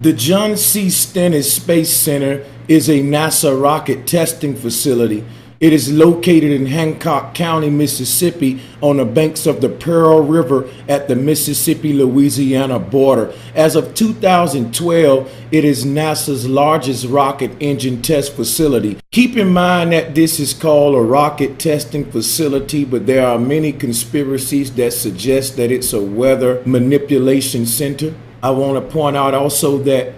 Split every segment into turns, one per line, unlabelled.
The John C. Stennis Space Center is a NASA rocket testing facility. It is located in Hancock County, Mississippi, on the banks of the Pearl River at the Mississippi-Louisiana border. As of 2012, it is NASA's largest rocket engine test facility. Keep in mind that this is called a rocket testing facility, but there are many conspiracies that suggest that it's a weather manipulation center. I want to point out also that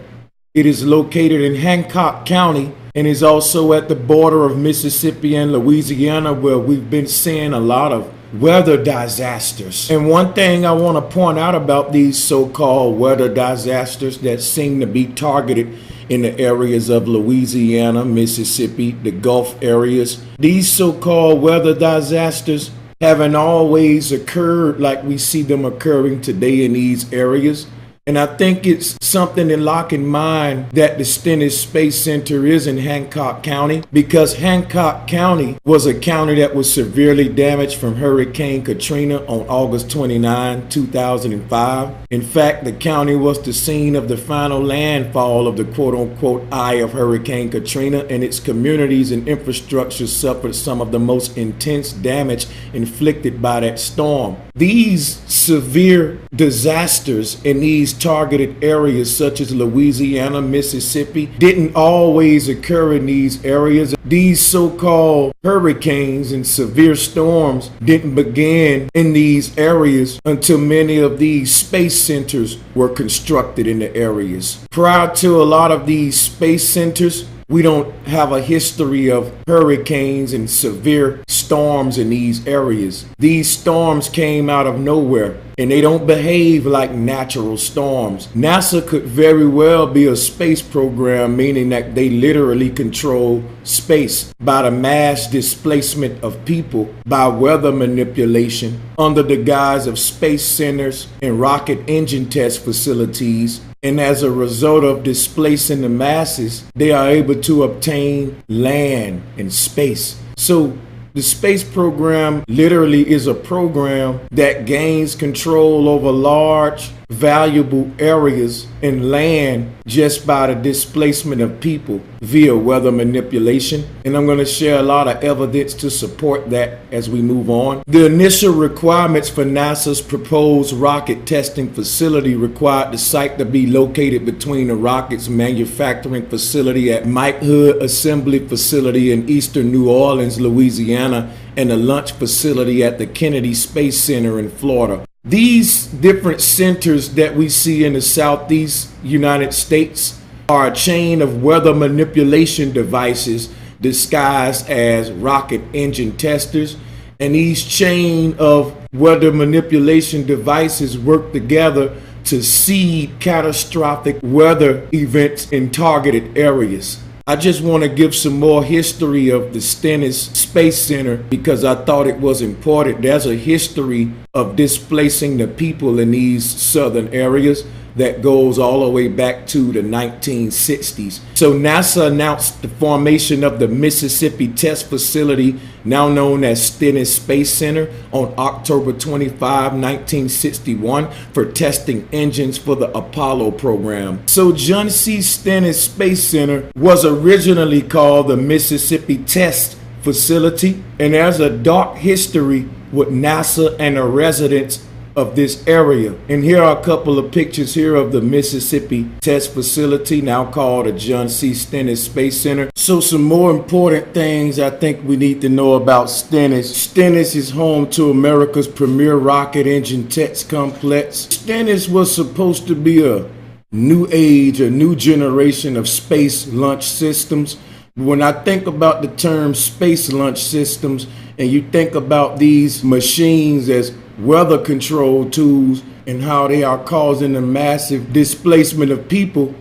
it is located in Hancock County and is also at the border of Mississippi and Louisiana, where we've been seeing a lot of weather disasters. And one thing I want to point out about these so-called weather disasters that seem to be targeted in the areas of Louisiana, Mississippi, the Gulf areas, these so-called weather disasters haven't always occurred like we see them occurring today in these areas. And I think it's something to lock in mind that the Stennis Space Center is in Hancock County, because Hancock County was a county that was severely damaged from Hurricane Katrina on August 29, 2005. In fact, the county was the scene of the final landfall of the quote-unquote eye of Hurricane Katrina, and its communities and infrastructure suffered some of the most intense damage inflicted by that storm. These severe disasters in these targeted areas such as Louisiana, Mississippi, didn't always occur in these areas. These so-called hurricanes and severe storms didn't begin in these areas until many of these space centers were constructed in the areas. Prior to a lot of these space centers, we don't have a history of hurricanes and severe storms in these areas. These storms came out of nowhere, and they don't behave like natural storms. NASA could very well be a space program, meaning that they literally control space by the mass displacement of people, by weather manipulation, under the guise of space centers and rocket engine test facilities. And as a result of displacing the masses, they are able to obtain land and space. So the space program literally is a program that gains control over large, valuable areas and land just by the displacement of people via weather manipulation. And I'm going to share a lot of evidence to support that as we move on. The initial requirements for NASA's proposed rocket testing facility required the site to be located between the rocket's manufacturing facility at Mike Hood Assembly Facility in eastern New Orleans, Louisiana, and the launch facility at the Kennedy Space Center in Florida. These different centers that we see in the southeast United States are a chain of weather manipulation devices disguised as rocket engine testers. And these chain of weather manipulation devices work together to seed catastrophic weather events in targeted areas. I just want to give some more history of the Stennis Space Center because I thought it was important. There's a history of displacing the people in these southern areas that goes all the way back to the 1960s. So NASA announced the formation of the Mississippi Test Facility, now known as Stennis Space Center, on October 25, 1961 for testing engines for the Apollo program. So John C. Stennis Space Center was originally called the Mississippi Test Facility, and there's a dark history with NASA and the residents of this area. And here are a couple of pictures here of the Mississippi Test Facility, now called the John C. Stennis Space Center. So some more important things I think we need to know about Stennis. Stennis is home to America's premier rocket engine test complex. Stennis was supposed to be a new age, a new generation of space launch systems. When I think about the term space launch systems, and you think about these machines as weather control tools and how they are causing a massive displacement of people,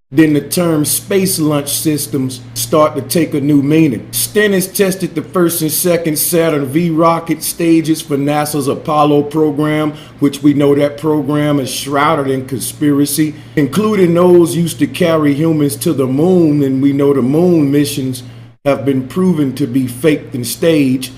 then the term space launch systems start to take a new meaning. Stennis tested the first and second Saturn V rocket stages for NASA's Apollo program, which we know that program is shrouded in conspiracy, including those used to carry humans to the moon, and we know the moon missions have been proven to be faked and staged.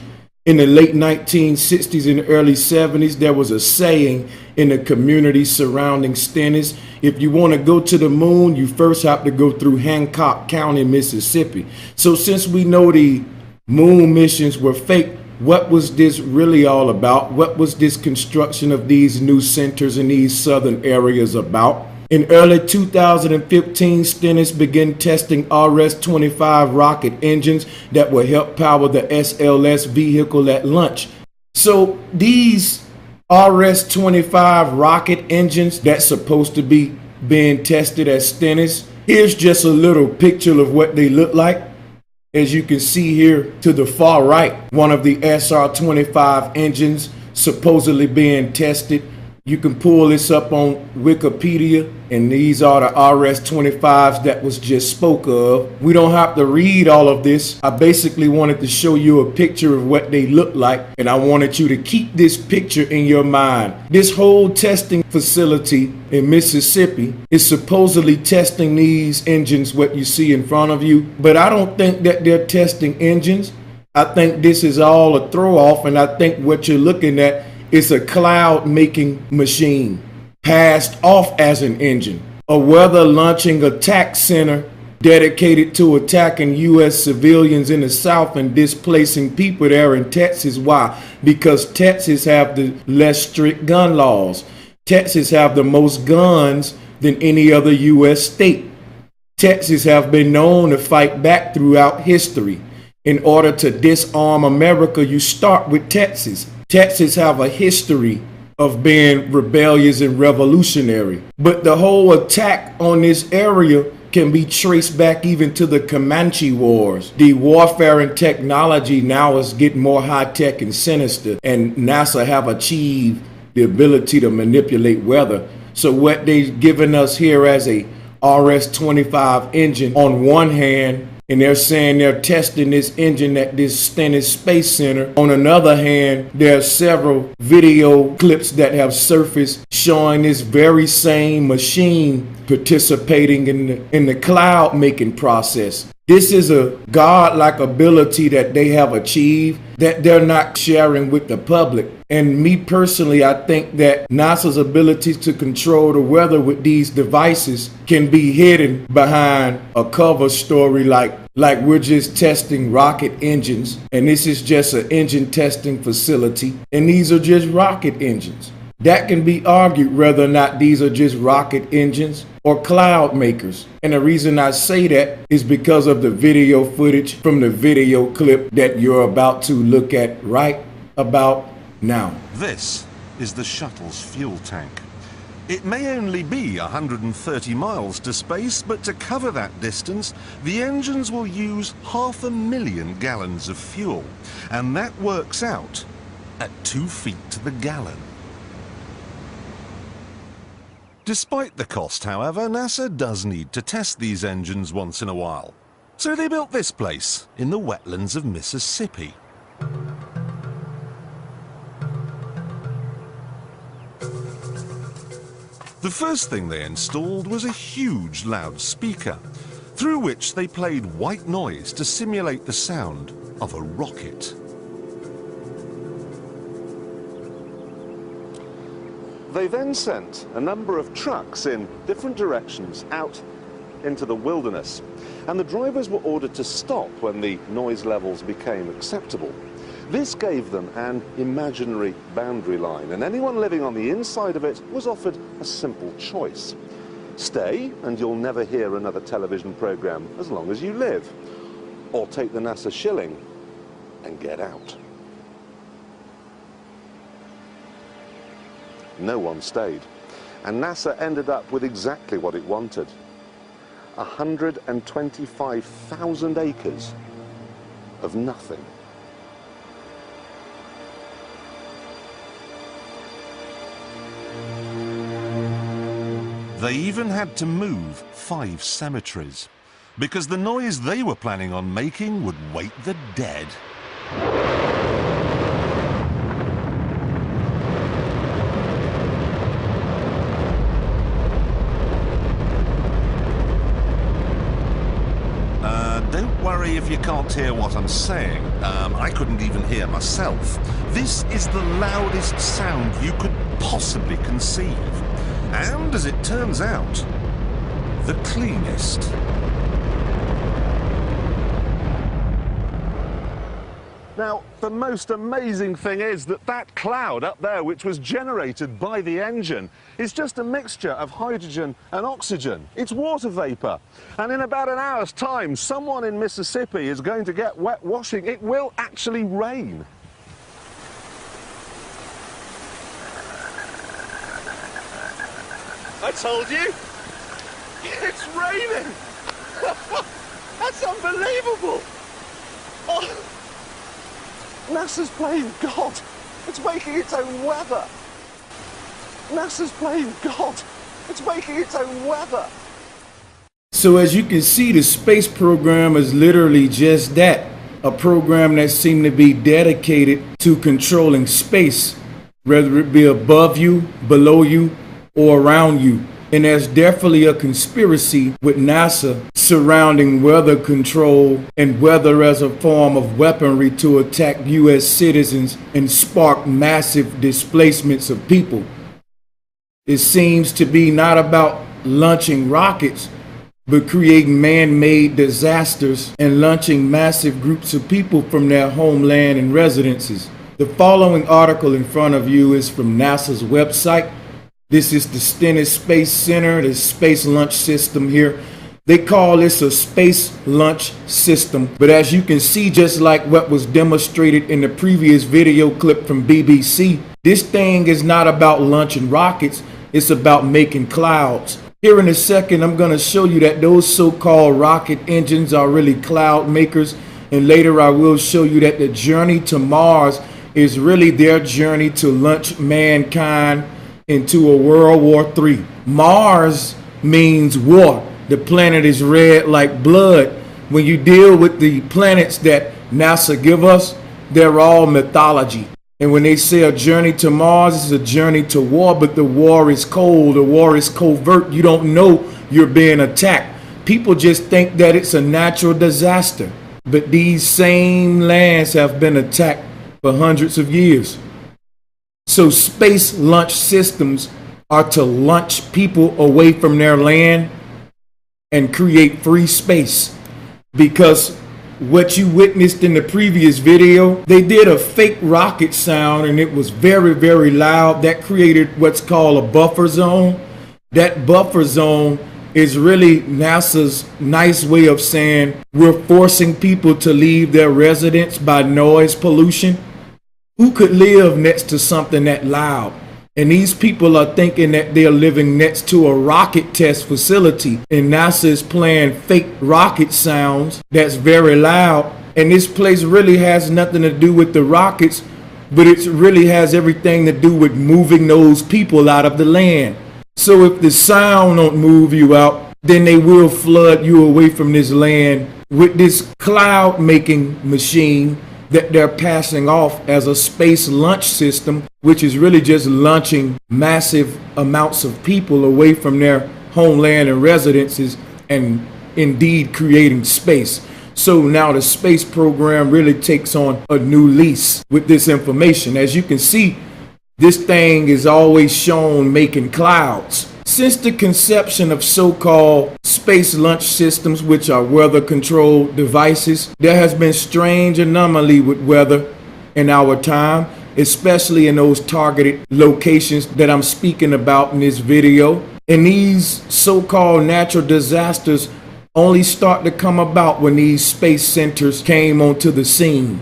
In the late 1960s and early 70s, there was a saying in the community surrounding Stennis: if you want to go to the moon, you first have to go through Hancock County, Mississippi. So since we know the moon missions were fake, what was this really all about? What was this construction of these new centers in these southern areas about? In early 2015, Stennis began testing RS-25 rocket engines that will help power the SLS vehicle at launch. So these RS-25 rocket engines that's supposed to be being tested at Stennis, here's just a little picture of what they look like. As you can see here to the far right, one of the SR-25 engines supposedly being tested. You can pull this up on Wikipedia, and these are the RS-25s that was just spoke of. We don't have to read all of this. I basically wanted to show you a picture of what they look like, and I wanted you to keep this picture in your mind. This whole testing facility in Mississippi is supposedly testing these engines, what you see in front of you, but I don't think that they're testing engines. I think this is all a throw-off, and I think what you're looking at is a cloud-making machine passed off as an engine. A weather-launching attack center dedicated to attacking U.S. civilians in the South and displacing people there in Texas. Why? Because Texas have the less strict gun laws. Texas have the most guns than any other U.S. state. Texas have been known to fight back throughout history. In order to disarm America, you start with Texas. Texas have a history of being rebellious and revolutionary. But the whole attack on this area can be traced back even to the Comanche Wars. The warfare and technology now is getting more high-tech and sinister, and NASA have achieved the ability to manipulate weather. So what they've given us here as a RS-25 engine on one hand, and they're saying they're testing this engine at this Stennis Space Center. On another hand, there are several video clips that have surfaced showing this very same machine participating in the cloud making process. This is a godlike ability that they have achieved that they're not sharing with the public. And me personally, I think that NASA's ability to control the weather with these devices can be hidden behind a cover story like we're just testing rocket engines, and this is just an engine testing facility, and these are just rocket engines. That can be argued whether or not these are just rocket engines or cloud makers. And the reason I say that is because of the video footage from the video clip that you're about to look at right about now.
This is the shuttle's fuel tank. It may only be 130 miles to space, but to cover that distance, the engines will use 500,000 gallons of fuel. And that works out at 2 feet to the gallon. Despite the cost, however, NASA does need to test these engines once in a while. So they built this place in the wetlands of Mississippi. The first thing they installed was a huge loudspeaker, through which they played white noise to simulate the sound of a rocket. They then sent a number of trucks in different directions out into the wilderness, and the drivers were ordered to stop when the noise levels became acceptable. This gave them an imaginary boundary line, and anyone living on the inside of it was offered a simple choice. Stay, and you'll never hear another television program as long as you live. Or take the NASA shilling and get out. No one stayed, and NASA ended up with exactly what it wanted. 125,000 acres of nothing. They even had to move 5 cemeteries, because the noise they were planning on making would wake the dead. Don't worry worry if you can't hear what I'm saying. I couldn't even hear myself. This is the loudest sound you could possibly conceive. And, as it turns out, the cleanest. Now, the most amazing thing is that that cloud up there, which was generated by the engine, is just a mixture of hydrogen and oxygen. It's water vapour. And in about an hour's time, someone in Mississippi is going to get wet washing. It will actually rain. I told you, it's raining. That's unbelievable. Oh. NASA's playing God. It's making its own weather. NASA's playing God. It's making its own weather.
So as you can see, the space program is literally just that. A program that seemed to be dedicated to controlling space, whether it be above you, below you, or around you. And there's definitely a conspiracy with NASA surrounding weather control and weather as a form of weaponry to attack U.S. citizens and spark massive displacements of people. It seems to be not about launching rockets, but creating man-made disasters and launching massive groups of people from their homeland and residences. The following article in front of you is from NASA's website. This is the Stennis Space Center, the space launch system here. They call this a space launch system, but as you can see, just like what was demonstrated in the previous video clip from BBC, this thing is not about launching rockets, it's about making clouds. Here in a second, I'm going to show you that those so-called rocket engines are really cloud makers, and later I will show you that the journey to Mars is really their journey to launch mankind into a World War III. Mars means war. The planet is red like blood. When you deal with the planets that NASA give us, they're all mythology. And when they say a journey to Mars is a journey to war, but the war is cold, the war is covert, you don't know you're being attacked. People just think that it's a natural disaster. But these same lands have been attacked for hundreds of years. So space launch systems are to launch people away from their land and create free space. Because what you witnessed in the previous video, they did a fake rocket sound and it was very, very loud. That created what's called a buffer zone. That buffer zone is really NASA's nice way of saying we're forcing people to leave their residence by noise pollution. Who could live next to something that loud? And these people are thinking that they're living next to a rocket test facility. And NASA is playing fake rocket sounds that's very loud. And this place really has nothing to do with the rockets, but it really has everything to do with moving those people out of the land. So if the sound don't move you out, then they will flood you away from this land with this cloud making machine that they're passing off as a space launch system, which is really just launching massive amounts of people away from their homeland and residences and indeed creating space. So now the space program really takes on a new lease with this information. As you can see, this thing is always shown making clouds. Since the conception of so-called space launch systems, which are weather-controlled devices, there has been strange anomaly with weather in our time, especially in those targeted locations that I'm speaking about in this video. And these so-called natural disasters only start to come about when these space centers came onto the scene.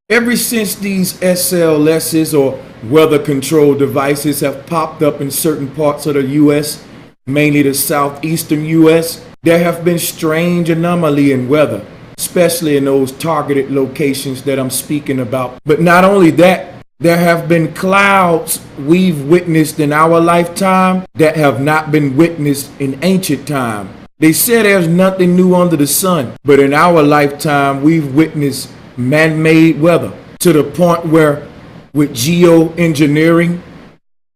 Ever since these SLSs or weather control devices have popped up in certain parts of the U.S., mainly the southeastern U.S., there have been strange anomaly in weather, especially in those targeted locations that I'm speaking about. But not only that, there have been clouds we've witnessed in our lifetime that have not been witnessed in ancient time. They say there's nothing new under the sun, but in our lifetime, we've witnessed man-made weather to the point where with geoengineering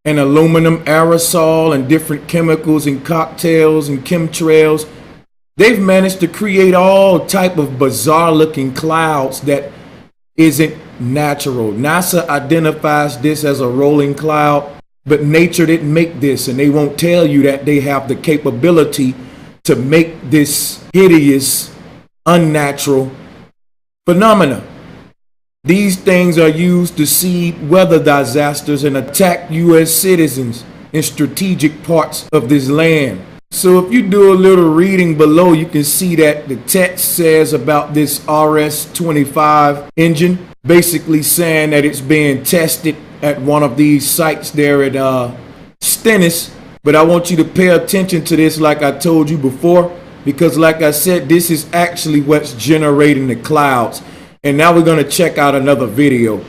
and aluminum aerosol and different chemicals and cocktails and chemtrails, They've managed to create all type of bizarre looking clouds that isn't natural. NASA identifies this as a rolling cloud, but nature didn't make this, and they won't tell you that they have the capability to make this hideous, unnatural phenomena. These things are used to seed weather disasters and attack U.S. citizens in strategic parts of this land. So if you do a little reading below, you can see that the text says about this RS-25 engine, basically saying that it's being tested at one of these sites there at Stennis. But I want you to pay attention to this like I told you before, because like I said, this is actually what's generating the clouds. And now we're going to check out another video.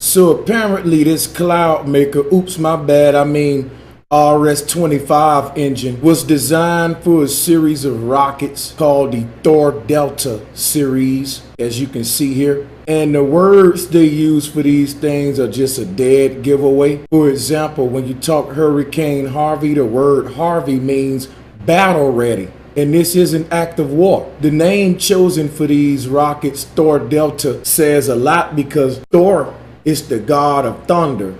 So apparently this cloud maker, RS-25 engine, was designed for a series of rockets called the Thor Delta series, as you can see here. And the words they use for these things are just a dead giveaway. For example, when you talk Hurricane Harvey, the word Harvey means battle ready. And this is an act of war. The name chosen for these rockets, Thor Delta, says a lot because Thor is the god of thunder.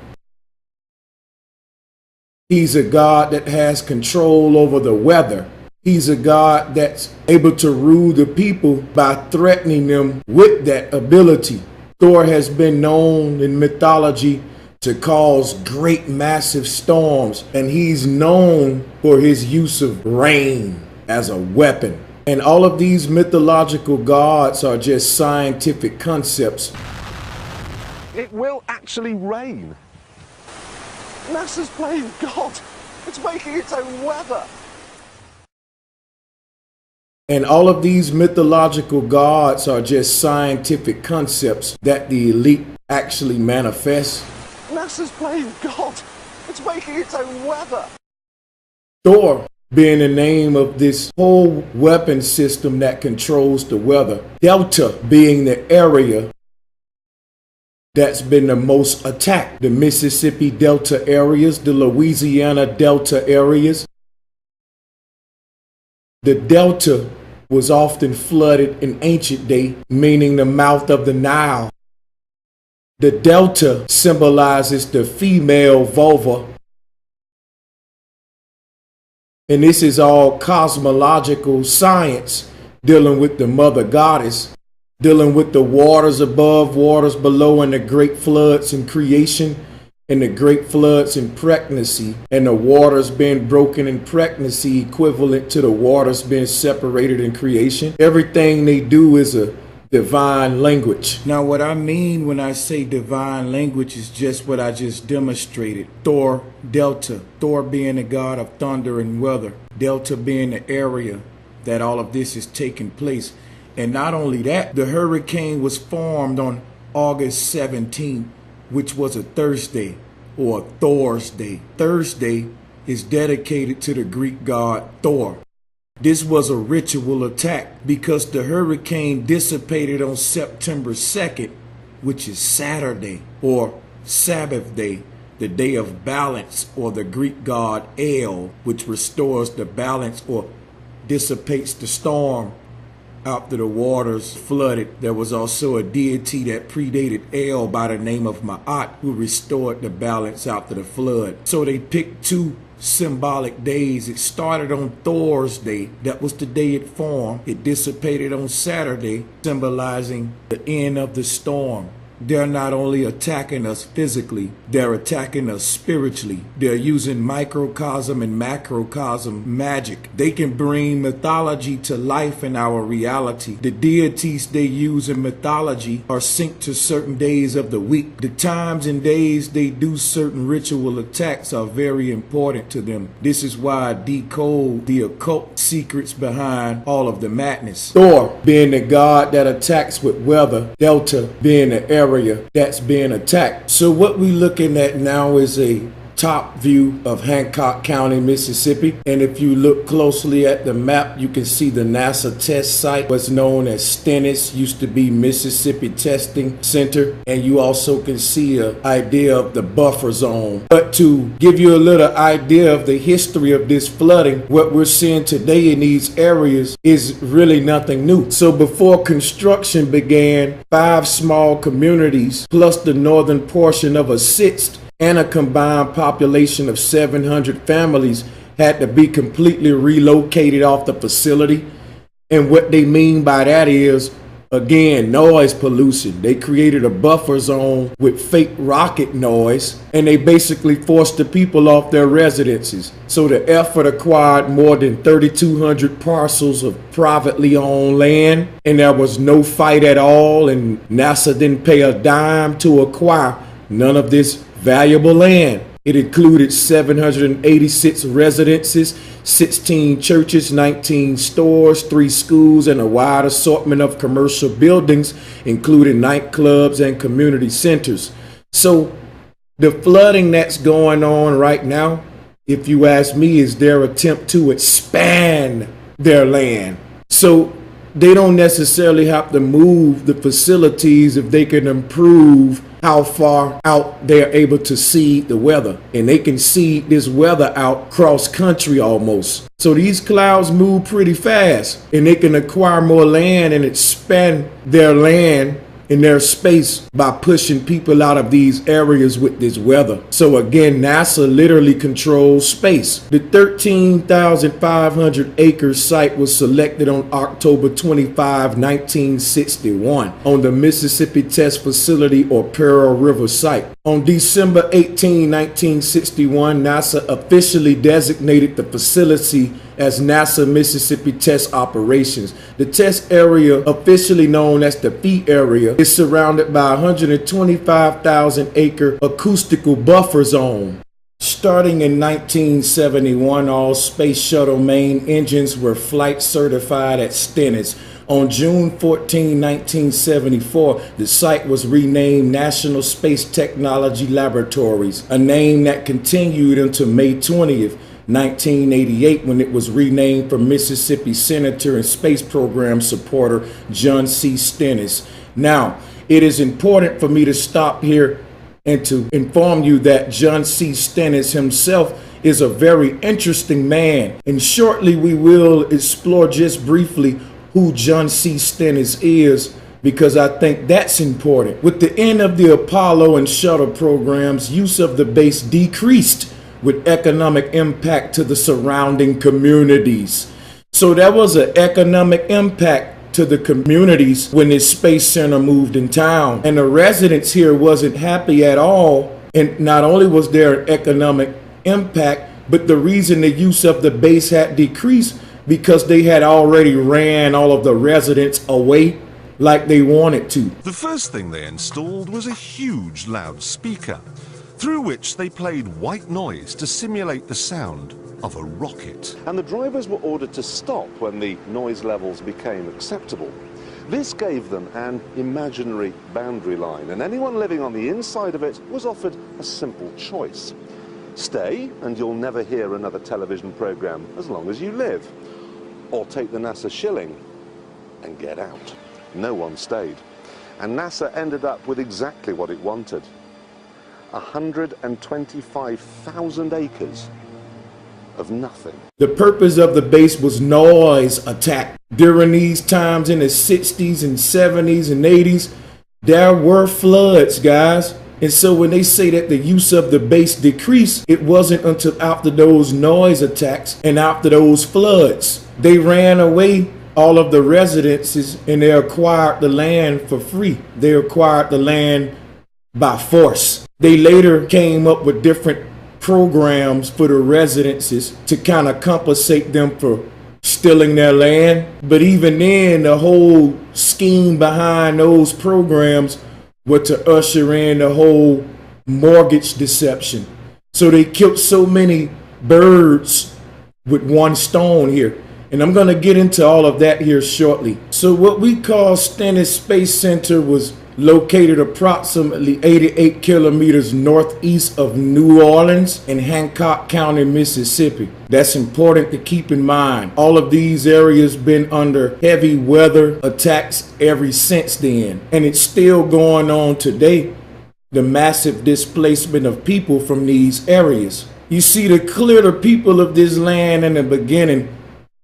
He's a god that has control over the weather. He's a god that's able to rule the people by threatening them with that ability. Thor has been known in mythology to cause great massive storms, and he's known for his use of rain as a weapon. And all of these mythological gods are just scientific concepts.
It will actually rain. NASA's playing God. It's making its own weather.
And all of these mythological gods are just scientific concepts that the elite actually manifest.
NASA's playing God. It's making its own weather.
Thor being the name of this whole weapon system that controls the weather. Delta being the area that's been the most attacked. The Mississippi Delta areas, the Louisiana Delta areas. The Delta was often flooded in ancient day, meaning the mouth of the Nile. The Delta symbolizes the female vulva. And this is all cosmological science dealing with the mother goddess, dealing with the waters above, waters below, and the great floods in creation, and the great floods in pregnancy, and the waters being broken in pregnancy equivalent to the waters being separated in creation. Everything they do is a divine language. Now what I mean when I say divine language is just what I just demonstrated. Thor Delta, Thor being the god of thunder and weather, Delta being the area that all of this is taking place. And not only that, the hurricane was formed on August 17th, which was a Thursday, or a Thor's Day. Thursday is dedicated to the Greek god Thor. This was a ritual attack because the hurricane dissipated on September 2nd, which is Saturday, or Sabbath day, the day of balance, or the Greek god El, which restores the balance or dissipates the storm after the waters flooded. There was also a deity that predated El by the name of Ma'at, who restored the balance after the flood. So they picked two symbolic days. It started on Thor's Day. That was the day it formed. It dissipated on Saturday, symbolizing the end of the storm. they're not only attacking us physically, they're attacking us spiritually. They're using microcosm and macrocosm magic. They can bring mythology to life in our reality. The deities they use in mythology are synced to certain days of the week. The times and days they do certain ritual attacks are very important to them. This is why I decode the occult secrets behind all of the madness. Thor being the god that attacks with weather, Delta being the area that's being attacked. So what we looking at now is a top view of Hancock County, Mississippi. And if you look closely at the map, you can see the NASA test site was known as Stennis, used to be Mississippi Testing Center. And you also can see an idea of the buffer zone. But to give you a little idea of the history of this flooding, what we're seeing today in these areas is really nothing new. So before construction began, 5 small communities plus the northern portion of a 6th and a combined population of 700 families had to be completely relocated off the facility. And what they mean by that is, again, noise pollution. They created a buffer zone with fake rocket noise, and they basically forced the people off their residences. So the effort acquired more than 3,200 parcels of privately owned land, and there was no fight at all, and NASA didn't pay a dime to acquire none of this valuable land. It included 786 residences, 16 churches, 19 stores, 3 schools, and a wide assortment of commercial buildings, including nightclubs and community centers. So the flooding that's going on right now, if you ask me, is their attempt to expand their land. So they don't necessarily have to move the facilities if they can improve how far out they're able to see the weather. And they can see this weather out cross country almost. So these clouds move pretty fast, and they can acquire more land and expand their land in their space by pushing people out of these areas with this weather. So again, NASA literally controls space. The 13,500 acre site was selected on October 25, 1961 on the Mississippi Test Facility or Pearl River site. On December 18, 1961, NASA officially designated the facility as NASA Mississippi Test Operations. The test area, officially known as the Phi area, is surrounded by a 125,000 acre acoustical buffer zone. Starting in 1971, all Space Shuttle main engines were flight certified at Stennis. On June 14, 1974, the site was renamed National Space Technology Laboratories, a name that continued until May 20th, 1988, when it was renamed for Mississippi Senator and Space Program supporter John C. Stennis. Now, it is important for me to stop here and to inform you that John C. Stennis himself is a very interesting man. And shortly we will explore just briefly who John C. Stennis is, because I think that's important. With the end of the Apollo and shuttle programs, use of the base decreased with economic impact to the surrounding communities. So there was an economic impact to the communities when this space center moved in town. And the residents here wasn't happy at all. And not only was there an economic impact, but the reason the use of the base had decreased because they had already ran all of the residents away like they wanted to.
The first thing they installed was a huge loudspeaker, through which they played white noise to simulate the sound of a rocket. And the drivers were ordered to stop when the noise levels became acceptable. This gave them an imaginary boundary line, and anyone living on the inside of it was offered a simple choice. Stay, and you'll never hear another television program as long as you live. Or take the NASA shilling and get out. No one stayed. And NASA ended up with exactly what it wanted. 125,000 acres of nothing.
The purpose of the base was noise attack. During these times in the 60s and 70s and 80s, there were floods, guys. And so when they say that the use of the base decreased, it wasn't until after those noise attacks and after those floods. They ran away all of the residences, and they acquired the land for free. They acquired the land by force. They later came up with different programs for the residences to kind of compensate them for stealing their land. But even then, the whole scheme behind those programs was to usher in the whole mortgage deception. So they killed so many birds with one stone here. And I'm going to get into all of that here shortly. So what we call Stennis Space Center was located approximately 88 kilometers northeast of New Orleans in Hancock County, Mississippi. That's important to keep in mind. All of these areas been under heavy weather attacks ever since then, and it's still going on today. The massive displacement of people from these areas. You see, to clear the people of this land in the beginning,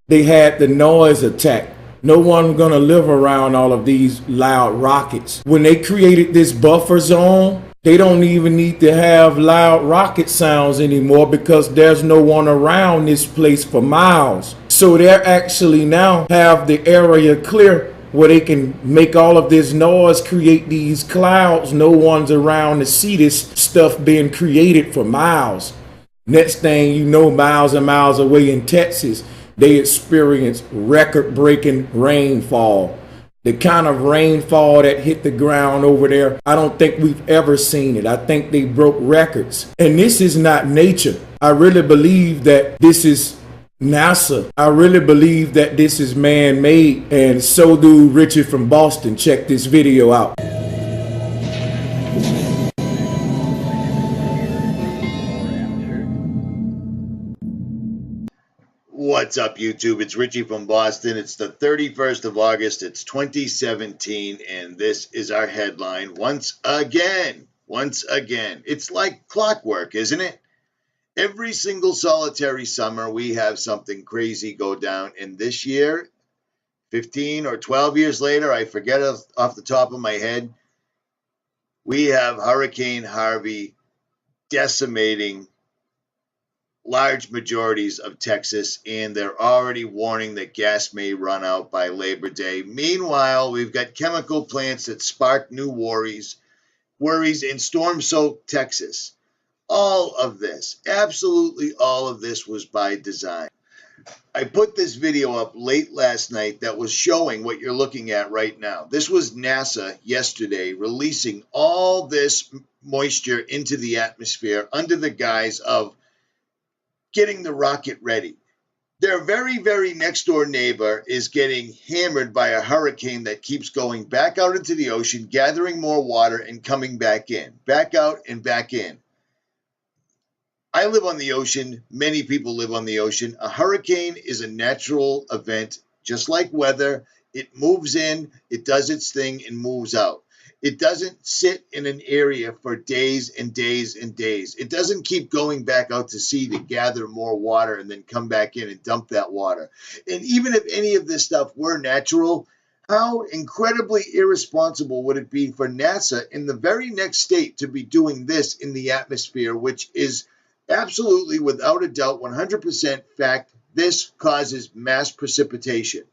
they had the noise attack. No one gonna live around all of these loud rockets. When they created this buffer zone, they don't even need to have loud rocket sounds anymore because there's no one around this place for miles. So they're actually now have the area clear where they can make all of this noise, create these clouds. No one's around to see this stuff being created for miles. Next thing you know, miles and miles away in Texas, they experienced record-breaking rainfall. The kind of rainfall that hit the ground over there, I don't think we've ever seen it. I think they broke records. And this is not nature. I really believe that this is NASA. I really believe that this is man-made, and so do Richard from Boston. Check this video out.
What's up, YouTube? It's Richie from Boston. It's the 31st of August. It's 2017, and this is our headline once again. Once again. It's like clockwork, isn't it? Every single solitary summer, we have something crazy go down. And this year, 15 or 12 years later, I forget off the top of my head, we have Hurricane Harvey decimating large majorities of Texas, and they're already warning that gas may run out by Labor Day. Meanwhile, we've got chemical plants that spark new worries in storm-soaked Texas. All of this, absolutely all of this was by design. I put this video up late last night that was showing what you're looking at right now. This was NASA yesterday releasing all this moisture into the atmosphere under the guise of getting the rocket ready. Their very, very next door neighbor is getting hammered by a hurricane that keeps going back out into the ocean, gathering more water and coming back in, back out and back in. I live on the ocean. Many people live on the ocean. A hurricane is a natural event, just like weather. It moves in, it does its thing, and moves out. It doesn't sit in an area for days and days and days. It doesn't keep going back out to sea to gather more water and then come back in and dump that water. And even if any of this stuff were natural, how incredibly irresponsible would it be for NASA in the very next state to be doing this in the atmosphere, which is absolutely, without a doubt, 100% fact, this causes mass precipitation.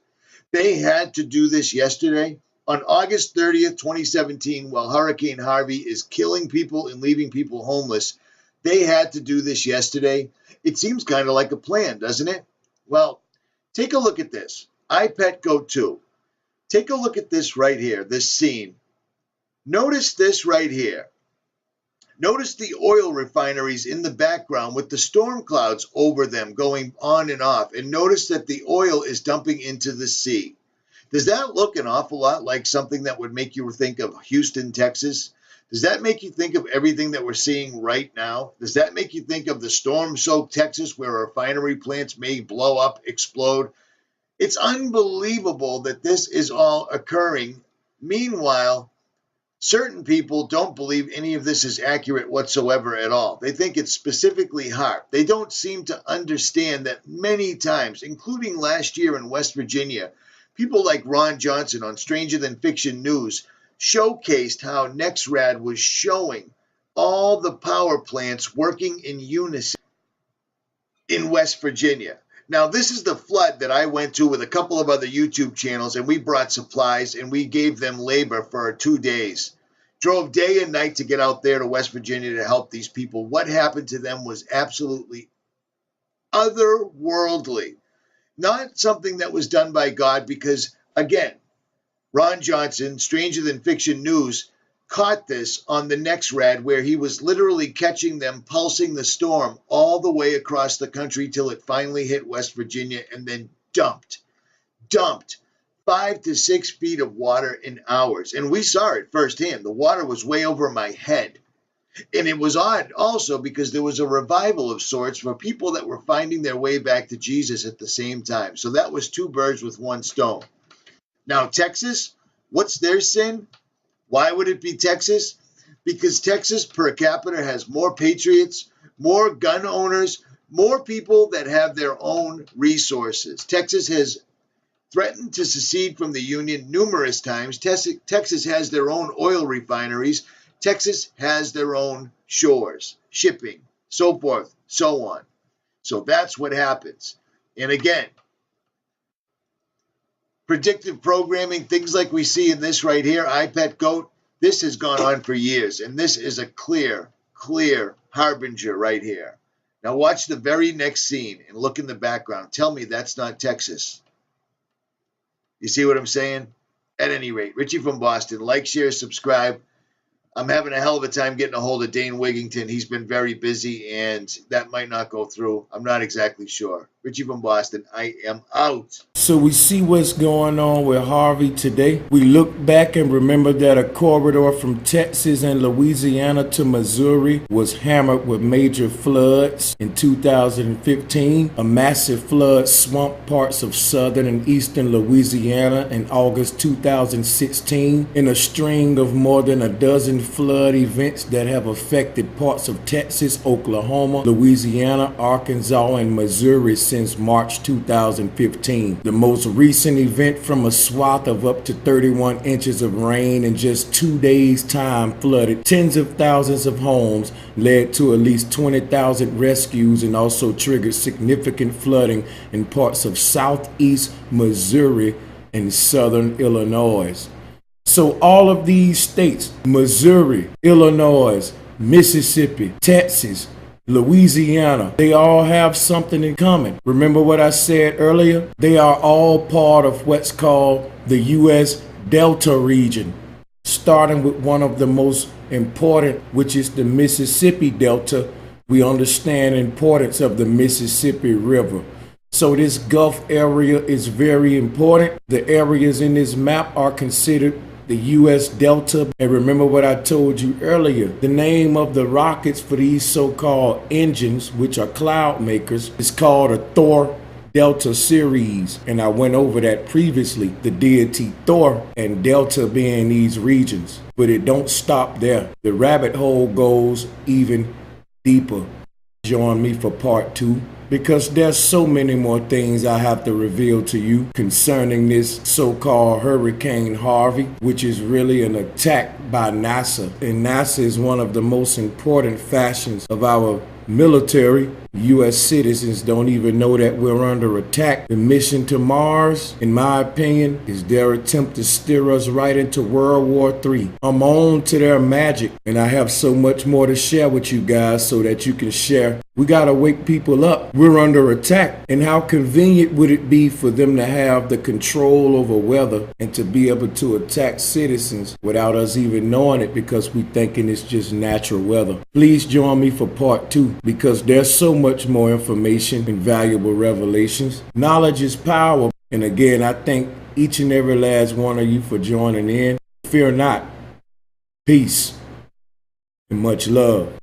They had to do this yesterday. On August 30th, 2017, while Hurricane Harvey is killing people and leaving people homeless, they had to do this yesterday. It seems kind of like a plan, doesn't it? Well, take a look at this. iPet Go 2. Take a look at this right here, this scene. Notice this right here. Notice the oil refineries in the background with the storm clouds over them going on and off. And notice that the oil is dumping into the sea. Does that look an awful lot like something that would make you think of Houston, Texas? Does that make you think of everything that we're seeing right now? Does that make you think of the storm-soaked Texas where refinery plants may blow up, explode? It's unbelievable that this is all occurring. Meanwhile, certain people don't believe any of this is accurate whatsoever at all. They think it's specifically HAARP. They don't seem to understand that many times, including last year in West Virginia, people like Ron Johnson on Stranger Than Fiction News showcased how NextRad was showing all the power plants working in unison in West Virginia. Now, this is the flood that I went to with a couple of other YouTube channels, and we brought supplies and we gave them labor for 2 days. Drove day and night to get out there to West Virginia to help these people. What happened to them was absolutely otherworldly. Not something that was done by God, because, again, Ron Johnson, Stranger Than Fiction News, caught this on the next rad, where he was literally catching them pulsing the storm all the way across the country till it finally hit West Virginia and then dumped 5 to 6 feet of water in hours. And we saw it firsthand. The water was way over my head. And it was odd also because there was a revival of sorts for people that were finding their way back to Jesus at the same time. So that was 2 birds with 1 stone. Now, Texas, what's their sin? Why would it be Texas? Because Texas per capita has more patriots, more gun owners, more people that have their own resources. Texas has threatened to secede from the Union numerous times. Texas has their own oil refineries. Texas has their own shores, shipping, so forth, so on. So that's what happens. And again, predictive programming, things like we see in this right here, iPet Goat, this has gone on for years, and this is a clear harbinger right here. Now watch the very next scene and look in the background. Tell me that's not Texas. You see what I'm saying? At any rate, Richie from Boston, like, share, subscribe. I'm having a hell of a time getting a hold of Dane Wigington. He's been very busy, and that might not go through. I'm not exactly sure. Richie from Boston, I am out.
So we see what's going on with Harvey today. We look back and remember that a corridor from Texas and Louisiana to Missouri was hammered with major floods in 2015. A massive flood swamped parts of southern and eastern Louisiana in August 2016, in a string of more than a dozen flood events that have affected parts of Texas, Oklahoma, Louisiana, Arkansas, and Missouri since March 2015. The most recent event, from a swath of up to 31 inches of rain in just 2 days' time, flooded tens of thousands of homes, led to at least 20,000 rescues, and also triggered significant flooding in parts of southeast Missouri and southern Illinois. So all of these states, Missouri, Illinois, Mississippi, Texas, Louisiana, they all have something in common. Remember what I said earlier? They are all part of what's called the U.S. Delta region, starting with one of the most important, which is the Mississippi Delta. We understand the importance of the Mississippi River. So this Gulf area is very important. The areas in this map are considered the U.S. Delta. And remember what I told you earlier, the name of the rockets for these so-called engines, which are cloud makers, is called a Thor Delta series. And I went over that previously, the deity Thor and Delta being these regions. But it don't stop there. The rabbit hole goes even deeper. Join me for part 2, because there's so many more things I have to reveal to you concerning this so-called Hurricane Harvey, which is really an attack by NASA. And NASA is one of the most important factions of our military. U.S. citizens don't even know that we're under attack. The mission to Mars, in my opinion, is their attempt to steer us right into World War III. I'm on to their magic, and I have so much more to share with you guys so that you can share. We gotta wake people up. We're under attack, and how convenient would it be for them to have the control over weather and to be able to attack citizens without us even knowing it, because we thinking it's just natural weather. Please join me for part 2, because there's so much more information and valuable revelations. Knowledge is power. And again, I thank each and every last one of you for joining in. Fear not. Peace and much love.